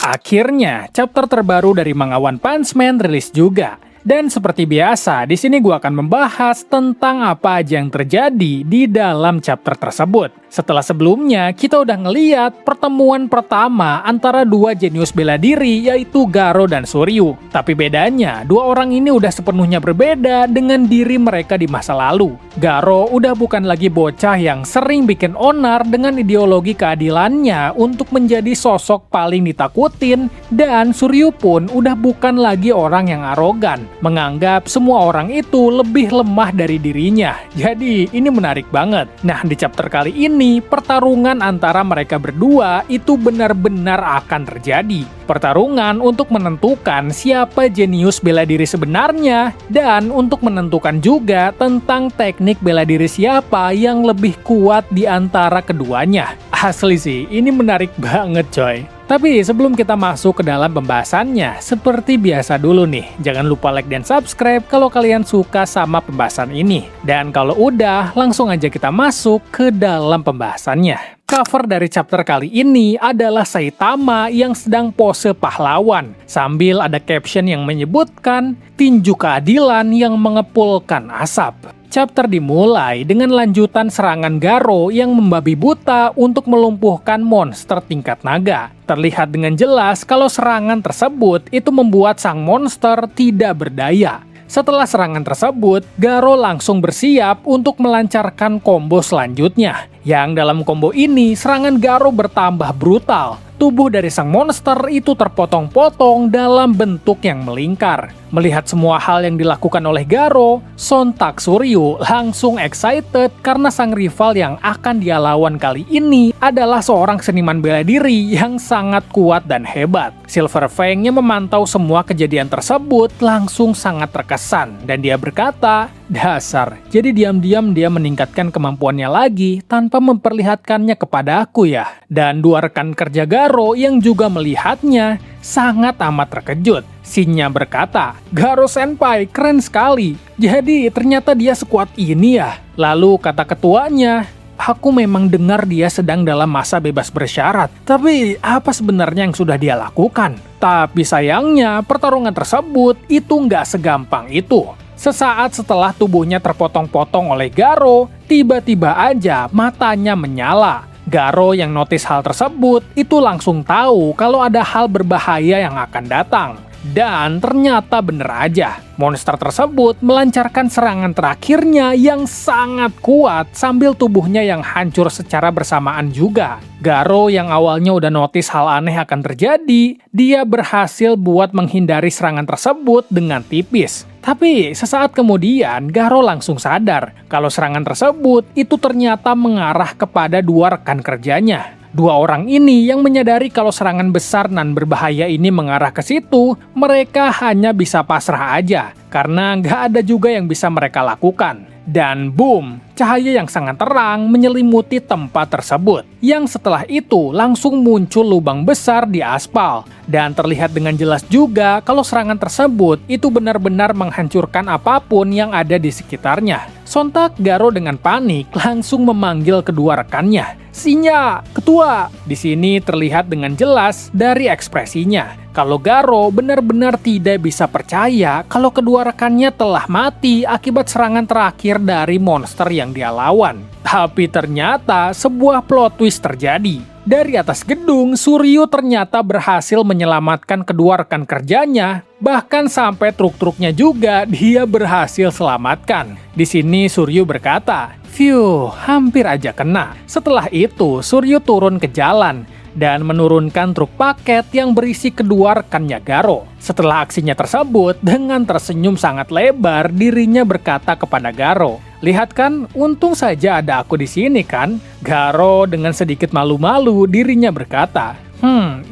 Akhirnya, chapter terbaru dari manga One Punch Man rilis juga. Dan seperti biasa, di sini gue akan membahas tentang apa aja yang terjadi di dalam chapter tersebut. Setelah sebelumnya, kita udah ngeliat pertemuan pertama antara dua jenius bela diri, yaitu Garo dan Suryu. Tapi bedanya, dua orang ini udah sepenuhnya berbeda dengan diri mereka di masa lalu. Garo udah bukan lagi bocah yang sering bikin onar dengan ideologi keadilannya untuk menjadi sosok paling ditakutin, dan Suryu pun udah bukan lagi orang yang arogan, menganggap semua orang itu lebih lemah dari dirinya. Jadi ini menarik banget. Nah, di chapter kali ini pertarungan antara mereka berdua itu benar-benar akan terjadi. Pertarungan untuk menentukan siapa jenius bela diri sebenarnya dan untuk menentukan juga tentang teknik bela diri siapa yang lebih kuat di antara keduanya. Asli sih, ini menarik banget coy. Tapi sebelum kita masuk ke dalam pembahasannya, seperti biasa dulu nih, jangan lupa like dan subscribe kalau kalian suka sama pembahasan ini. Dan kalau udah, langsung aja kita masuk ke dalam pembahasannya. Cover dari chapter kali ini adalah Saitama yang sedang pose pahlawan, sambil ada caption yang menyebutkan tinju keadilan yang mengepulkan asap. Chapter dimulai dengan lanjutan serangan Garo yang membabi buta untuk melumpuhkan monster tingkat naga. Terlihat dengan jelas kalau serangan tersebut itu membuat sang monster tidak berdaya. Setelah serangan tersebut, Garo langsung bersiap untuk melancarkan combo selanjutnya. Yang dalam combo ini, serangan Garo bertambah brutal. Tubuh dari sang monster itu terpotong-potong dalam bentuk yang melingkar. Melihat semua hal yang dilakukan oleh Garo, sontak Suryu langsung excited karena sang rival yang akan dia lawan kali ini adalah seorang seniman bela diri yang sangat kuat dan hebat. Silver Fang yang memantau semua kejadian tersebut langsung sangat terkesan dan dia berkata, "Dasar, jadi diam-diam dia meningkatkan kemampuannya lagi tanpa memperlihatkannya kepada aku ya." Dan dua rekan kerja Garo yang juga melihatnya sangat amat terkejut. Shinya berkata, "Garo Senpai, keren sekali. Jadi ternyata dia sekuat ini ya." Lalu kata ketuanya, "Aku memang dengar dia sedang dalam masa bebas bersyarat. Tapi apa sebenarnya yang sudah dia lakukan?" Tapi sayangnya pertarungan tersebut itu nggak segampang itu. Sesaat setelah tubuhnya terpotong-potong oleh Garo, tiba-tiba aja matanya menyala. Garo yang notice hal tersebut itu langsung tahu kalau ada hal berbahaya yang akan datang. Dan ternyata bener aja, monster tersebut melancarkan serangan terakhirnya yang sangat kuat sambil tubuhnya yang hancur secara bersamaan juga. Garo yang awalnya udah notice hal aneh akan terjadi, dia berhasil buat menghindari serangan tersebut dengan tipis. Tapi sesaat kemudian Garo langsung sadar kalau serangan tersebut itu ternyata mengarah kepada dua rekan kerjanya. Dua orang ini yang menyadari kalau serangan besar dan berbahaya ini mengarah ke situ, mereka hanya bisa pasrah aja, karena nggak ada juga yang bisa mereka lakukan. Dan boom, cahaya yang sangat terang menyelimuti tempat tersebut, yang setelah itu langsung muncul lubang besar di aspal. Dan terlihat dengan jelas juga kalau serangan tersebut itu benar-benar menghancurkan apapun yang ada di sekitarnya. Sontak Garo dengan panik langsung memanggil kedua rekannya. "Shinya, ketua!" Di sini terlihat dengan jelas dari ekspresinya kalau Garo benar-benar tidak bisa percaya kalau kedua rekannya telah mati akibat serangan terakhir dari monster yang dia lawan. Tapi ternyata sebuah plot twist terjadi. Dari atas gedung, Suryu ternyata berhasil menyelamatkan kedua rekan kerjanya, bahkan sampai truk-truknya juga dia berhasil selamatkan. Di sini Suryu berkata, "Phew, hampir aja kena." Setelah itu, Suryu turun ke jalan dan menurunkan truk paket yang berisi kedua rekannya Garo. Setelah aksinya tersebut, dengan tersenyum sangat lebar, dirinya berkata kepada Garo, "Lihat kan, untung saja ada aku di sini kan?" Garo dengan sedikit malu-malu dirinya berkata,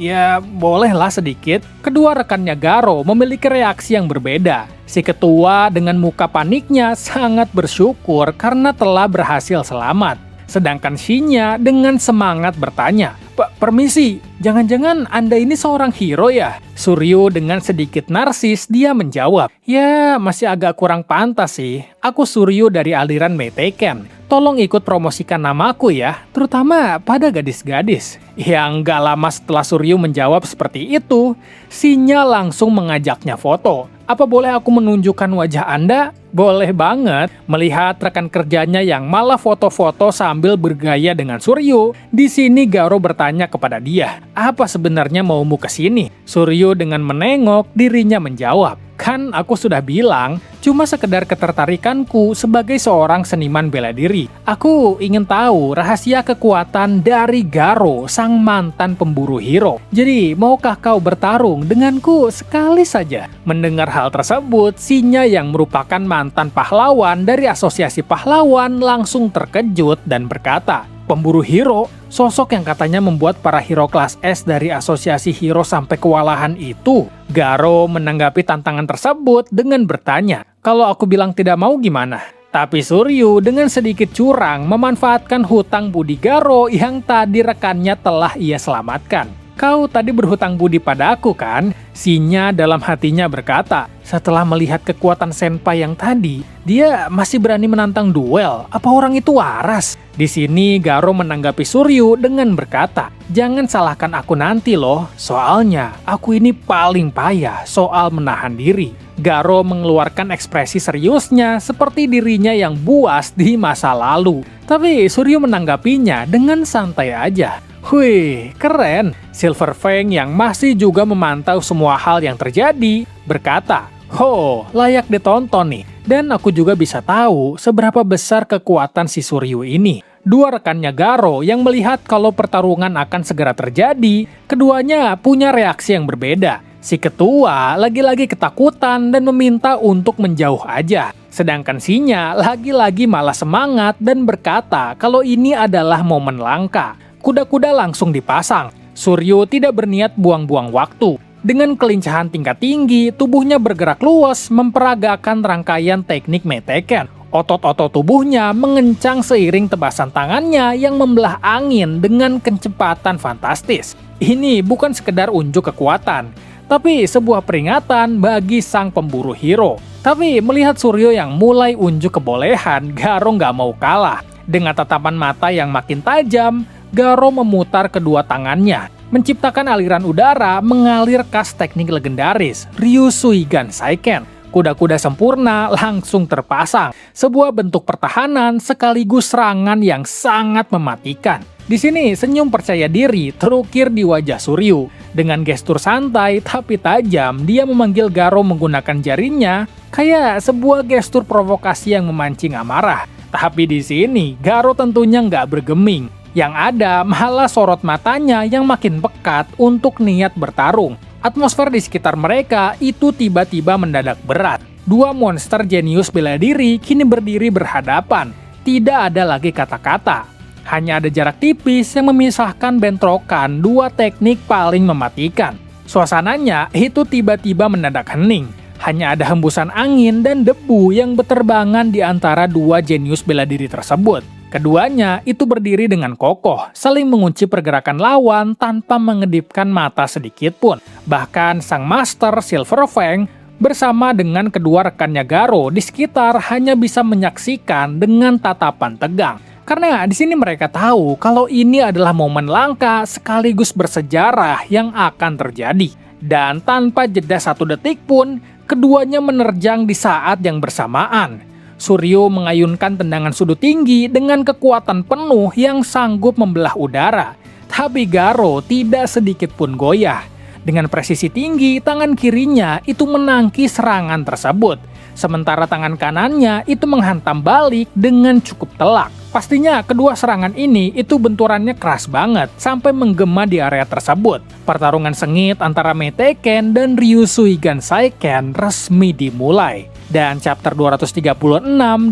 Ya bolehlah sedikit." Kedua rekannya Garo memiliki reaksi yang berbeda. Si ketua dengan muka paniknya sangat bersyukur karena telah berhasil selamat. Sedangkan Shinya dengan semangat bertanya, Permisi, jangan-jangan Anda ini seorang hero ya?" Suryo dengan sedikit narsis dia menjawab, "Ya, masih agak kurang pantas sih. Aku Suryo dari aliran Meiteiken. Tolong ikut promosikan namaku ya, terutama pada gadis-gadis." Yang gak lama setelah Suryo menjawab seperti itu, Shinya langsung mengajaknya foto. "Apa boleh aku menunjukkan wajah Anda?" "Boleh banget." Melihat rekan kerjanya yang malah foto-foto sambil bergaya dengan Suryo, di sini Garo bertanya kepada dia, "Apa sebenarnya maumu ke sini?" Suryo dengan menengok dirinya menjawab, "Kan aku sudah bilang, cuma sekedar ketertarikanku sebagai seorang seniman bela diri. Aku ingin tahu rahasia kekuatan dari Garo, sang mantan pemburu hero. Jadi, maukah kau bertarung denganku sekali saja?" Mendengar hal tersebut, Shinya yang merupakan mantan pahlawan dari asosiasi pahlawan langsung terkejut dan berkata, "Pemburu hero? Sosok yang katanya membuat para hero kelas S dari asosiasi hero sampai kewalahan itu?" Garo menanggapi tantangan tersebut dengan bertanya, "Kalau aku bilang tidak mau gimana?" Tapi Suryo dengan sedikit curang memanfaatkan hutang budi Garo yang tadi rekannya telah ia selamatkan. "Kau tadi berhutang budi padaku kan?" Shinya dalam hatinya berkata, setelah melihat kekuatan senpai yang tadi, dia masih berani menantang duel. Apa orang itu waras? Di sini Garo menanggapi Suryo dengan berkata, "Jangan salahkan aku nanti loh, soalnya aku ini paling payah soal menahan diri." Garo mengeluarkan ekspresi seriusnya seperti dirinya yang buas di masa lalu. Tapi Suryo menanggapinya dengan santai aja. "Wih, keren." Silver Fang yang masih juga memantau semua hal yang terjadi berkata, "Ho, layak ditonton nih. Dan aku juga bisa tahu seberapa besar kekuatan si Suryo ini." Dua rekannya Garo yang melihat kalau pertarungan akan segera terjadi, keduanya punya reaksi yang berbeda. Si ketua lagi-lagi ketakutan dan meminta untuk menjauh aja. Sedangkan Shinya lagi-lagi malah semangat dan berkata kalau ini adalah momen langka. Kuda-kuda langsung dipasang. Suryo tidak berniat buang-buang waktu. Dengan kelincahan tingkat tinggi, tubuhnya bergerak luas memperagakan rangkaian teknik Meiteiken. Otot-otot tubuhnya mengencang seiring tebasan tangannya yang membelah angin dengan kecepatan fantastis. Ini bukan sekedar unjuk kekuatan, tapi sebuah peringatan bagi sang pemburu hero. Tapi melihat Suryo yang mulai unjuk kebolehan, Garo nggak mau kalah. Dengan tatapan mata yang makin tajam, Garo memutar kedua tangannya, menciptakan aliran udara mengalir khas teknik legendaris Ryusuigan Saiken. Kuda-kuda sempurna langsung terpasang, sebuah bentuk pertahanan sekaligus serangan yang sangat mematikan. Di sini senyum percaya diri terukir di wajah Suryo. Dengan gestur santai tapi tajam, dia memanggil Garo menggunakan jarinya, kayak sebuah gestur provokasi yang memancing amarah. Tapi di sini Garo tentunya nggak bergeming. Yang ada malah sorot matanya yang makin pekat untuk niat bertarung. Atmosfer di sekitar mereka itu tiba-tiba mendadak berat. Dua monster jenius bela diri kini berdiri berhadapan. Tidak ada lagi kata-kata. Hanya ada jarak tipis yang memisahkan bentrokan dua teknik paling mematikan. Suasananya itu tiba-tiba mendadak hening. Hanya ada hembusan angin dan debu yang berterbangan di antara dua jenius bela diri tersebut. Keduanya itu berdiri dengan kokoh, saling mengunci pergerakan lawan tanpa mengedipkan mata sedikit pun. Bahkan sang master Silver Fang bersama dengan kedua rekannya Garo di sekitar hanya bisa menyaksikan dengan tatapan tegang. Karena di sini mereka tahu kalau ini adalah momen langka sekaligus bersejarah yang akan terjadi. Dan tanpa jeda 1 detik pun, keduanya menerjang di saat yang bersamaan. Suryo mengayunkan tendangan sudut tinggi dengan kekuatan penuh yang sanggup membelah udara. Tapi Garo tidak sedikit pun goyah. Dengan presisi tinggi, tangan kirinya itu menangkis serangan tersebut. Sementara tangan kanannya itu menghantam balik dengan cukup telak. Pastinya kedua serangan ini itu benturannya keras banget sampai menggema di area tersebut. Pertarungan sengit antara Meiteiken dan Ryusuigan Saiken resmi dimulai. Dan chapter 236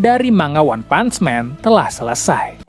dari manga One Punch Man telah selesai.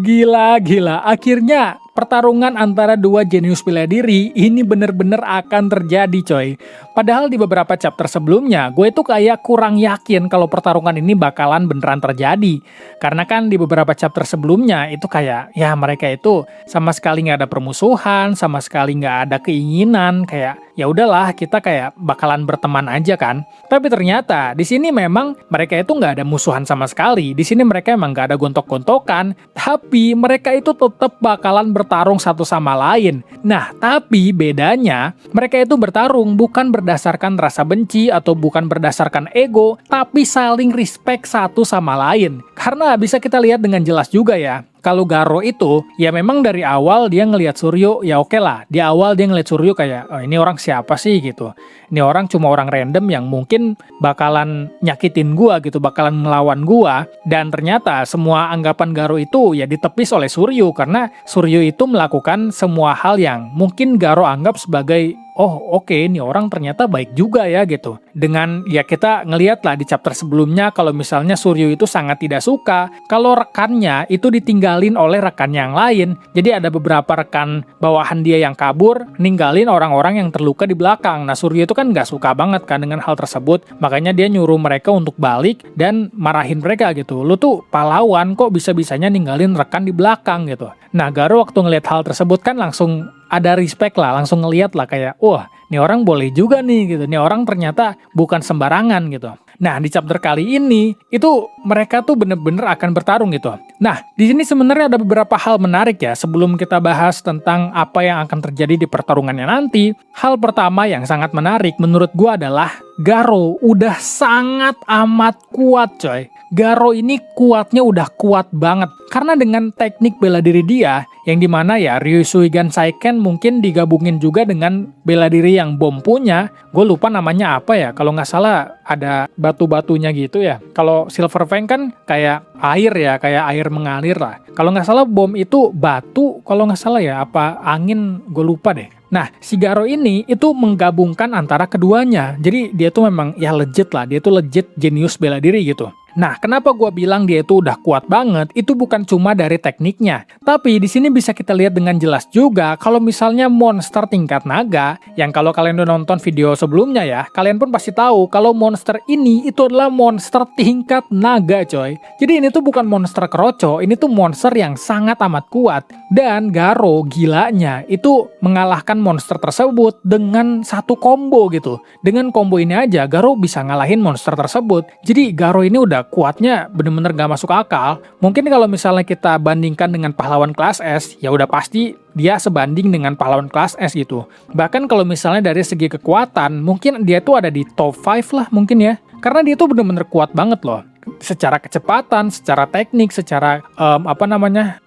Gila. Akhirnya pertarungan antara dua jenius bela diri ini bener-bener akan terjadi coy. Padahal di beberapa chapter sebelumnya, gue itu kayak kurang yakin kalau pertarungan ini bakalan beneran terjadi. Karena kan di beberapa chapter sebelumnya itu kayak, ya mereka itu sama sekali nggak ada permusuhan, sama sekali nggak ada keinginan, kayak ya udahlah kita kayak bakalan berteman aja kan. Tapi ternyata di sini memang mereka itu nggak ada musuhan sama sekali. Di sini mereka emang nggak ada gontok-gontokan, tapi mereka itu tetap bakalan bertarung satu sama lain. Nah, tapi bedanya mereka itu bertarung bukan berdasarkan rasa benci atau bukan berdasarkan ego, tapi saling respect satu sama lain. Karena bisa kita lihat dengan jelas juga ya. Kalau Garo itu, ya memang dari awal dia ngelihat Suryo, ya oke lah. Di awal dia ngelihat Suryo kayak, oh ini orang siapa sih gitu. Ini orang cuma orang random yang mungkin bakalan nyakitin gua gitu, bakalan melawan gua. Dan ternyata semua anggapan Garo itu ya ditepis oleh Suryo, karena Suryo itu melakukan semua hal yang mungkin Garo anggap sebagai, oh oke, ini orang ternyata baik juga ya gitu. Dengan ya kita ngeliat lah di chapter sebelumnya kalau misalnya Suryo itu sangat tidak suka kalau rekannya itu ditinggalin oleh rekan yang lain. Jadi ada beberapa rekan bawahan dia yang kabur, ninggalin orang-orang yang terluka di belakang. Nah Suryo itu kan nggak suka banget kan dengan hal tersebut. Makanya dia nyuruh mereka untuk balik dan marahin mereka gitu. Lu tuh pahlawan kok bisa-bisanya ninggalin rekan di belakang gitu. Nah Garo waktu ngeliat hal tersebut kan langsung ada respect lah, langsung ngeliat lah kayak, wah, ini orang boleh juga nih gitu. Ini orang ternyata bukan sembarangan gitu. Nah, di chapter kali ini itu mereka tuh bener-bener akan bertarung gitu. Nah, di sini sebenarnya ada beberapa hal menarik ya sebelum kita bahas tentang apa yang akan terjadi di pertarungannya nanti. Hal pertama yang sangat menarik menurut gua adalah Garo udah sangat amat kuat coy. Garo ini kuatnya udah kuat banget. Karena dengan teknik bela diri dia, yang dimana ya Ryusui Gansaiken mungkin digabungin juga dengan bela diri yang Bom punya. Gue lupa namanya apa ya, kalau nggak salah ada batu-batunya gitu ya. Kalau Silver Fang kan kayak air ya, kayak air mengalir lah. Kalau nggak salah Bom itu batu, kalau nggak salah ya apa angin, gue lupa deh. Nah, si Garo ini itu menggabungkan antara keduanya. Jadi dia tuh memang ya legit lah, dia tuh legit jenius bela diri gitu. Nah, kenapa gue bilang dia itu udah kuat banget? Itu bukan cuma dari tekniknya, tapi di sini bisa kita lihat dengan jelas juga kalau misalnya monster tingkat naga, yang kalau kalian udah nonton video sebelumnya ya, kalian pun pasti tahu kalau monster ini itu adalah monster tingkat naga, coy. Jadi ini tuh bukan monster keroco, ini tuh monster yang sangat amat kuat. Dan Garo gilanya itu mengalahkan monster tersebut dengan satu combo gitu. Dengan combo ini aja Garo bisa ngalahin monster tersebut. Jadi Garo ini udah kuatnya bener-bener gak masuk akal. Mungkin kalau misalnya kita bandingkan dengan pahlawan kelas S, ya udah pasti dia sebanding dengan pahlawan kelas S gitu. Bahkan kalau misalnya dari segi kekuatan, mungkin dia tuh ada di top 5 lah mungkin ya. Karena dia tuh bener-bener kuat banget loh. Secara kecepatan, secara teknik, secara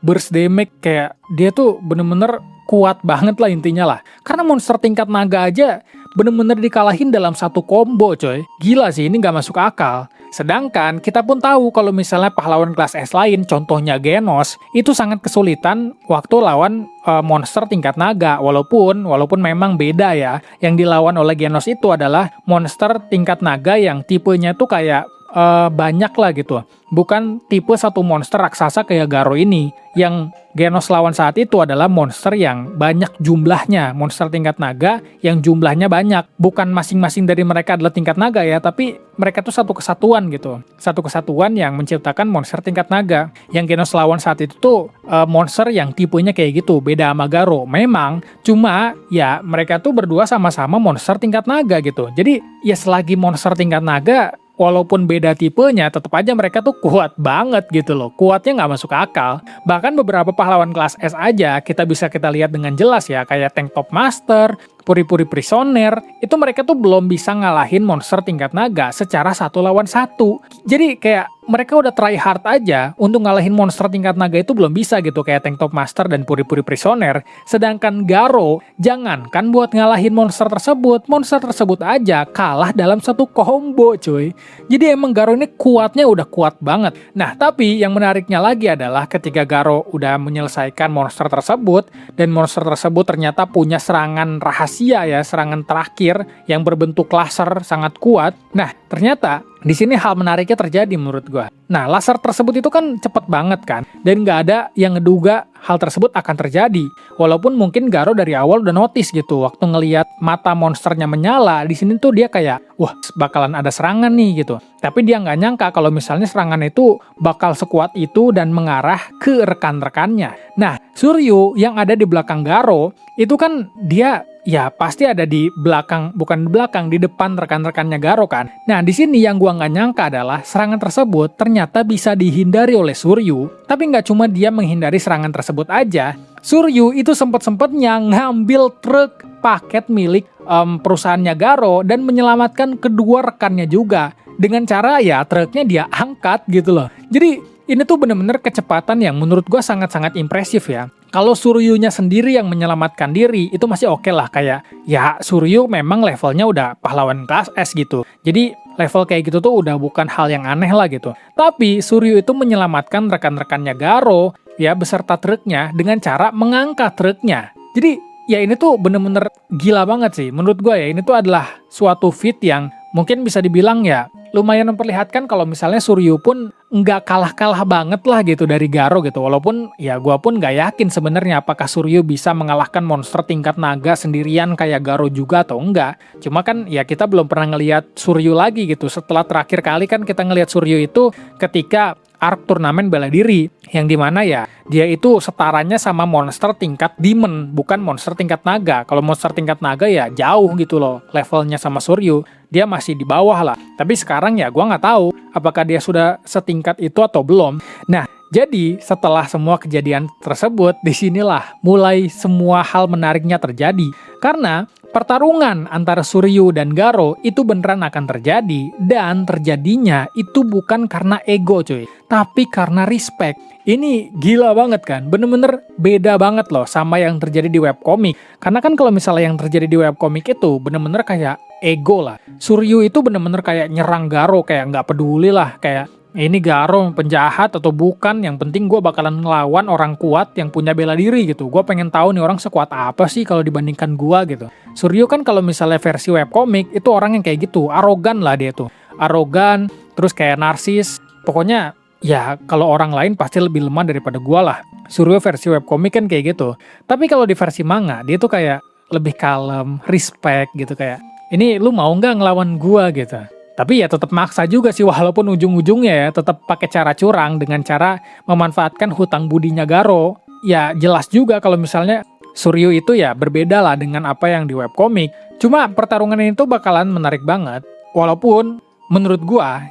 burst damage, kayak dia tuh bener-bener kuat banget lah intinya lah. Karena monster tingkat naga aja bener-bener dikalahin dalam satu combo coy. Gila sih, ini gak masuk akal. Sedangkan kita pun tahu kalau misalnya pahlawan kelas S lain, contohnya Genos, itu sangat kesulitan waktu lawan monster tingkat naga. Walaupun memang beda ya. Yang dilawan oleh Genos itu adalah monster tingkat naga yang tipenya tuh kayak banyak lah gitu. Bukan tipe satu monster raksasa kayak Garo ini. Yang Genos lawan saat itu adalah monster yang banyak jumlahnya. Monster tingkat naga yang jumlahnya banyak. Bukan masing-masing dari mereka adalah tingkat naga ya, tapi mereka tuh satu kesatuan gitu. Satu kesatuan yang menciptakan monster tingkat naga. Yang Genos lawan saat itu tuh monster yang tipenya kayak gitu. Beda sama Garo. Memang, cuma ya mereka tuh berdua sama-sama monster tingkat naga gitu. Jadi ya selagi monster tingkat naga, walaupun beda tipenya, tetap aja mereka tuh kuat banget gitu loh. Kuatnya nggak masuk akal. Bahkan beberapa pahlawan kelas S aja kita lihat dengan jelas ya, kayak Tank Top Master, Puri-Puri Prisoner, itu mereka tuh belum bisa ngalahin monster tingkat naga secara 1 lawan 1. Jadi kayak mereka udah try hard aja untuk ngalahin monster tingkat naga itu belum bisa gitu, kayak Tank Top Master dan Puri-Puri Prisoner. Sedangkan Garo, jangankan buat ngalahin monster tersebut aja kalah dalam satu combo cuy. Jadi emang Garo ini kuatnya udah kuat banget. Nah tapi yang menariknya lagi adalah ketika Garo udah menyelesaikan monster tersebut, dan monster tersebut ternyata punya serangan rahasia ya, serangan terakhir yang berbentuk laser sangat kuat. Nah ternyata di sini hal menariknya terjadi menurut gua. Nah, laser tersebut itu kan cepet banget kan, dan nggak ada yang ngeduga hal tersebut akan terjadi. Walaupun mungkin Garo dari awal udah notice gitu, waktu ngelihat mata monsternya menyala, di sini tuh dia kayak, wah bakalan ada serangan nih gitu. Tapi dia nggak nyangka kalau misalnya serangan itu bakal sekuat itu dan mengarah ke rekan-rekannya. Nah, Suryu yang ada di belakang Garo, itu kan dia ya pasti ada di belakang, bukan di belakang, di depan rekan-rekannya Garo kan. Nah, di sini yang gua nggak nyangka adalah serangan tersebut ternyata bisa dihindari oleh Suryu. Tapi nggak cuma dia menghindari serangan tersebut aja, Suryu itu sempet-sempetnya ngambil truk paket milik perusahaannya Garo dan menyelamatkan kedua rekannya juga. Dengan cara ya truknya dia angkat gitu loh. Jadi ini tuh bener-bener kecepatan yang menurut gua sangat-sangat impresif ya. Kalau Suryunya sendiri yang menyelamatkan diri, itu masih oke lah. Kayak, ya Suryu memang levelnya udah pahlawan kelas S gitu. Jadi, level kayak gitu tuh udah bukan hal yang aneh lah gitu. Tapi, Suryu itu menyelamatkan rekan-rekannya Garo, ya beserta truknya, dengan cara mengangkat truknya. Jadi, ya ini tuh bener-bener gila banget sih. Menurut gue ya, ini tuh adalah suatu feat yang mungkin bisa dibilang ya, lumayan memperlihatkan kalau misalnya Suryu pun nggak kalah-kalah banget lah gitu dari Garo gitu. Walaupun ya gue pun nggak yakin sebenarnya apakah Suryu bisa mengalahkan monster tingkat naga sendirian kayak Garo juga atau enggak. Cuma kan ya kita belum pernah ngelihat Suryu lagi gitu. Setelah terakhir kali kan kita ngelihat Suryu itu ketika arc turnamen bela diri, yang dimana ya dia itu setaranya sama monster tingkat demon, bukan monster tingkat naga. Kalau monster tingkat naga ya jauh gitu loh levelnya sama Suryu, dia masih di bawah lah. Tapi sekarang ya gue nggak tahu apakah dia sudah setingkat itu atau belum. Nah, jadi setelah semua kejadian tersebut, disinilah mulai semua hal menariknya terjadi. Karena pertarungan antara Suryu dan Garo itu beneran akan terjadi, dan terjadinya itu bukan karena ego cuy, tapi karena respect. Ini gila banget kan, bener-bener beda banget loh sama yang terjadi di webcomic. Karena kan kalau misalnya yang terjadi di webcomic itu bener-bener kayak ego lah. Suryu itu bener-bener kayak nyerang Garo, kayak nggak peduli lah, kayak ini Garo penjahat atau bukan, yang penting gue bakalan ngelawan orang kuat yang punya bela diri gitu. Gue pengen tahu nih orang sekuat apa sih kalau dibandingkan gue gitu. Suryu kan kalau misalnya versi webcomic itu orang yang kayak gitu, arogan lah dia tuh. Arogan, terus kayak narsis, pokoknya ya kalau orang lain pasti lebih lemah daripada gue lah. Suryu versi webcomic kan kayak gitu. Tapi kalau di versi manga, dia tuh kayak lebih kalem, respect gitu, kayak ini lu mau nggak ngelawan gue gitu. Tapi ya tetap maksa juga sih, walaupun ujung-ujungnya ya tetap pakai cara curang dengan cara memanfaatkan hutang budinya Garo. Ya jelas juga kalau misalnya Suryu itu ya berbeda lah dengan apa yang di webcomic. Cuma pertarungan ini tuh bakalan menarik banget. Walaupun menurut gua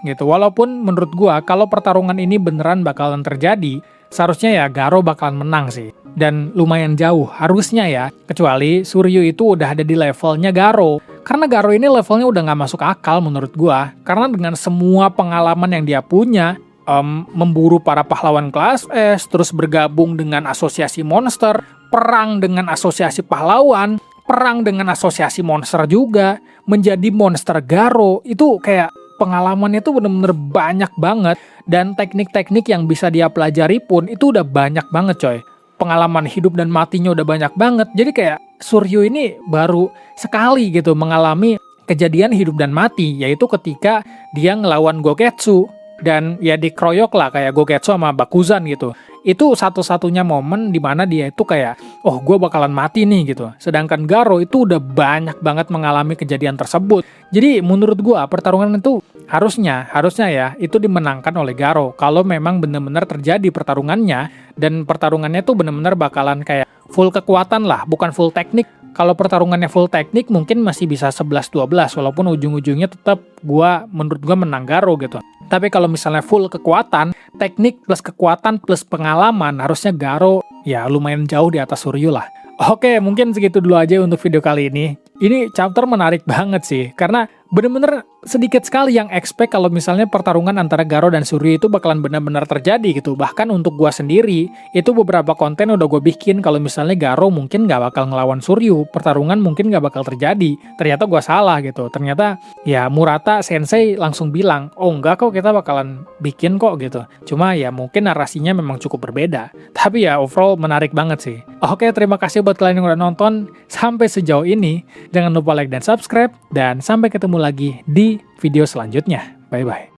kalau pertarungan ini beneran bakalan terjadi, seharusnya ya Garo bakalan menang sih. Dan lumayan jauh harusnya ya, kecuali Suryu itu udah ada di levelnya Garo. Karena Garo ini levelnya udah gak masuk akal menurut gua. Karena dengan semua pengalaman yang dia punya, memburu para pahlawan kelas S, terus bergabung dengan asosiasi monster, perang dengan asosiasi pahlawan, perang dengan asosiasi monster juga, menjadi monster Garo, itu kayak pengalamannya tuh bener-bener banyak banget. Dan teknik-teknik yang bisa dia pelajari pun itu udah banyak banget coy. Pengalaman hidup dan matinya udah banyak banget. Jadi kayak Suryu ini baru sekali gitu mengalami kejadian hidup dan mati, yaitu ketika dia ngelawan Gogetsu. Dan ya dikeroyok lah kayak Gogetsu sama Bakuzan gitu. Itu satu-satunya momen dimana dia itu kayak, oh gue bakalan mati nih gitu. Sedangkan Garo itu udah banyak banget mengalami kejadian tersebut. Jadi menurut gue pertarungan itu harusnya ya itu dimenangkan oleh Garo. Kalau memang benar-benar terjadi pertarungannya, dan pertarungannya tuh benar-benar bakalan kayak full kekuatan lah, bukan full teknik. Kalau pertarungannya full teknik mungkin masih bisa 11-12, walaupun ujung-ujungnya tetap menurut gua menang Garo gitu. Tapi kalau misalnya full kekuatan, teknik plus kekuatan plus pengalaman, harusnya Garo ya lumayan jauh di atas Suryu lah. Oke, mungkin segitu dulu aja untuk video kali ini. Ini chapter menarik banget sih, karena bener-bener sedikit sekali yang expect kalau misalnya pertarungan antara Garo dan Suryu itu bakalan benar-benar terjadi gitu. Bahkan untuk gua sendiri, itu beberapa konten udah gue bikin kalau misalnya Garo mungkin gak bakal ngelawan Suryu, pertarungan mungkin gak bakal terjadi. Ternyata gua salah gitu. Ternyata ya Murata Sensei langsung bilang, oh enggak kok, kita bakalan bikin kok gitu. Cuma ya mungkin narasinya memang cukup berbeda. Tapi ya overall menarik banget sih. Oke, terima kasih buat kalian yang udah nonton sampai sejauh ini. Jangan lupa like dan subscribe, dan sampai ketemu lagi di video selanjutnya. Bye-bye.